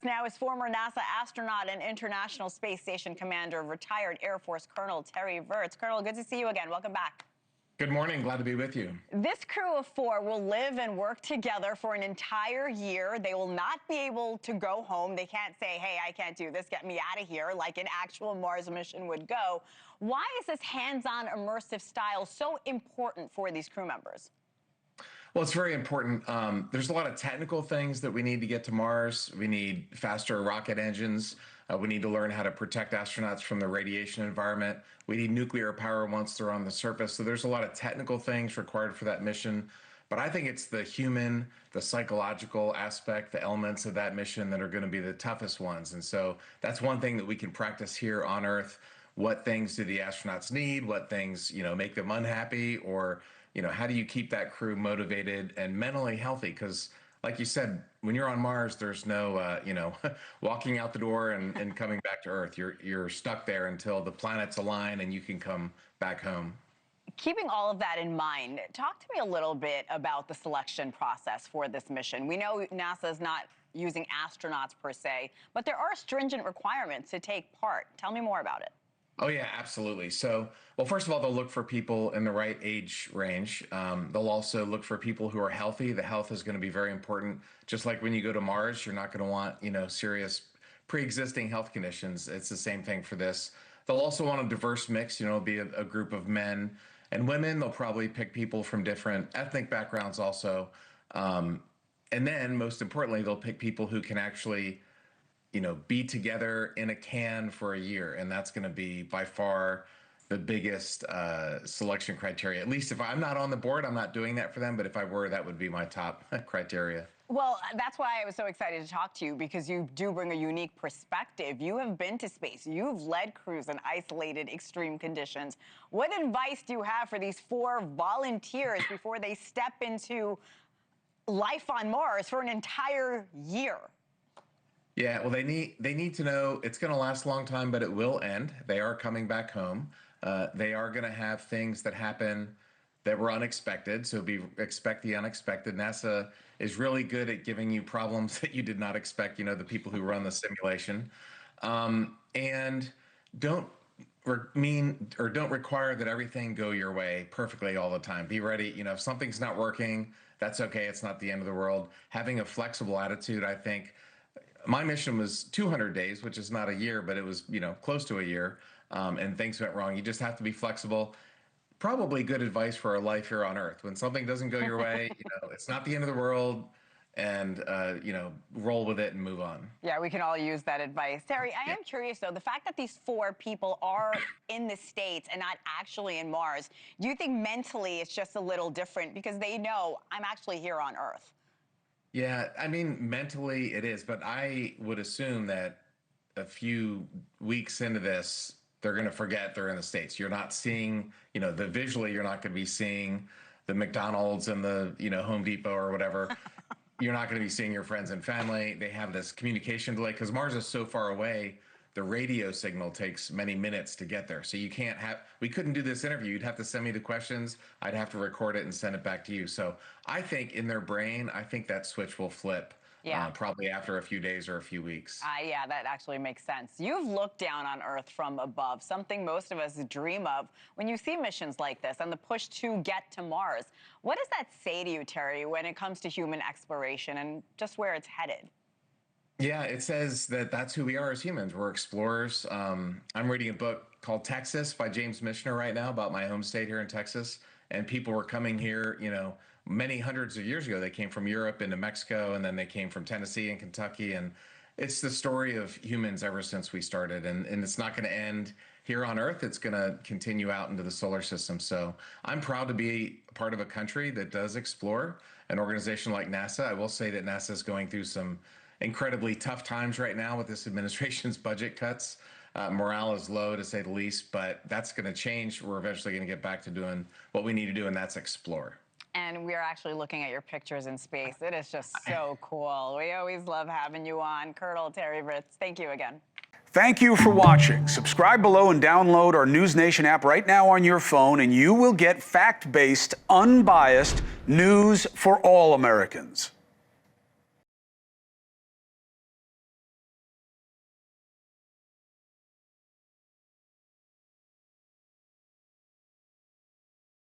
us now is former NASA astronaut and International Space Station commander, retired Air Force Colonel Terry Virts. Colonel, good to see you again. Welcome back. Good morning. Glad to be with you. This crew of 4 will live and work together for an entire year. They will not be able to go home. They can't say, hey, I can't do this, get me out of here, like an actual Mars mission would go. Why is this hands-on immersive style so important for these crew members? Well, it's very important. There's a lot of technical things that we need to get to Mars. We need faster rocket engines. We need to learn how to protect astronauts from the radiation environment. We need nuclear power once they're on the surface. So there's a lot of technical things required for that mission. But I think it's the human, the psychological aspect, the elements of that mission that are going to be the toughest ones. And so that's one thing that we can practice here on Earth. What things do the astronauts need? What things, make them unhappy? Or how do you keep that crew motivated and mentally healthy? Because like you said, when you're on Mars, there's no, walking out the door and coming back to Earth. You're stuck there until the planets align and you can come back home. Keeping all of that in mind, talk to me a little bit about the selection process for this mission. We know NASA is not using astronauts per se, but there are stringent requirements to take part. Tell me more about it. Oh, yeah, absolutely. So, well, first of all, they'll look for people in the right age range. They'll also look for people who are healthy. The health is going to be very important. Just like when you go to Mars, you're not going to want, serious pre-existing health conditions. It's the same thing for this. They'll also want a diverse mix, it'll be a group of men and women. They'll probably pick people from different ethnic backgrounds also. And then, most importantly, they'll pick people who can actually be together in a can for a year. And that's going to be by far the biggest selection criteria. At least if I'm not on the board, I'm not doing that for them. But if I were, that would be my top criteria. Well, that's why I was so excited to talk to you, because you do bring a unique perspective. You have been to space. You've led crews in isolated extreme conditions. What advice do you have for these 4 volunteers before they step into life on Mars for an entire year? Yeah, well, they need to know it's going to last a long time, but it will end. They are coming back home. They are going to have things that happen that were unexpected. So expect the unexpected. NASA is really good at giving you problems that you did not expect. The people who run the simulation, and don't require that everything go your way perfectly all the time. Be ready. If something's not working, that's okay. It's not the end of the world. Having a flexible attitude, I think. My mission was 200 days, which is not a year, but it was, close to a year, and things went wrong. You just have to be flexible. Probably good advice for our life here on Earth. When something doesn't go your way, it's not the end of the world, and, roll with it and move on. Yeah, we can all use that advice. Terry, I am curious, though, the fact that these 4 people are in the States and not actually in Mars, do you think mentally it's just a little different because they know I'm actually here on Earth? Yeah, I mean, mentally it is, but I would assume that a few weeks into this, they're going to forget they're in the States. You're not seeing, visually, you're not going to be seeing the McDonald's and the, Home Depot or whatever. You're not going to be seeing your friends and family. They have this communication delay because Mars is so far away. The radio signal takes many minutes to get there. So we couldn't do this interview. You'd have to send me the questions. I'd have to record it and send it back to you. So I think in their brain, that switch will flip. Yeah. Probably after a few days or a few weeks. Yeah, that actually makes sense. You've looked down on Earth from above, something most of us dream of when you see missions like this and the push to get to Mars. What does that say to you, Terry, when it comes to human exploration and just where it's headed? Yeah, it says that that's who we are as humans. We're explorers. I'm reading a book called Texas by James Michener right now about my home state here in Texas. And people were coming here, many hundreds of years ago. They came from Europe into Mexico, and then they came from Tennessee and Kentucky. And it's the story of humans ever since we started. And it's not going to end here on Earth. It's going to continue out into the solar system. So I'm proud to be part of a country that does explore. An organization like NASA. I will say that NASA is going through some incredibly tough times right now with this administration's budget cuts. Morale is low, to say the least, but that's going to change. We're eventually going to get back to doing what we need to do, and that's explore. And we are actually looking at your pictures in space. It is just so cool. We always love having you on. Colonel Terry Virts, thank you again. Thank you for watching. Subscribe below and download our NewsNation app right now on your phone, and you will get fact-based, unbiased news for all Americans.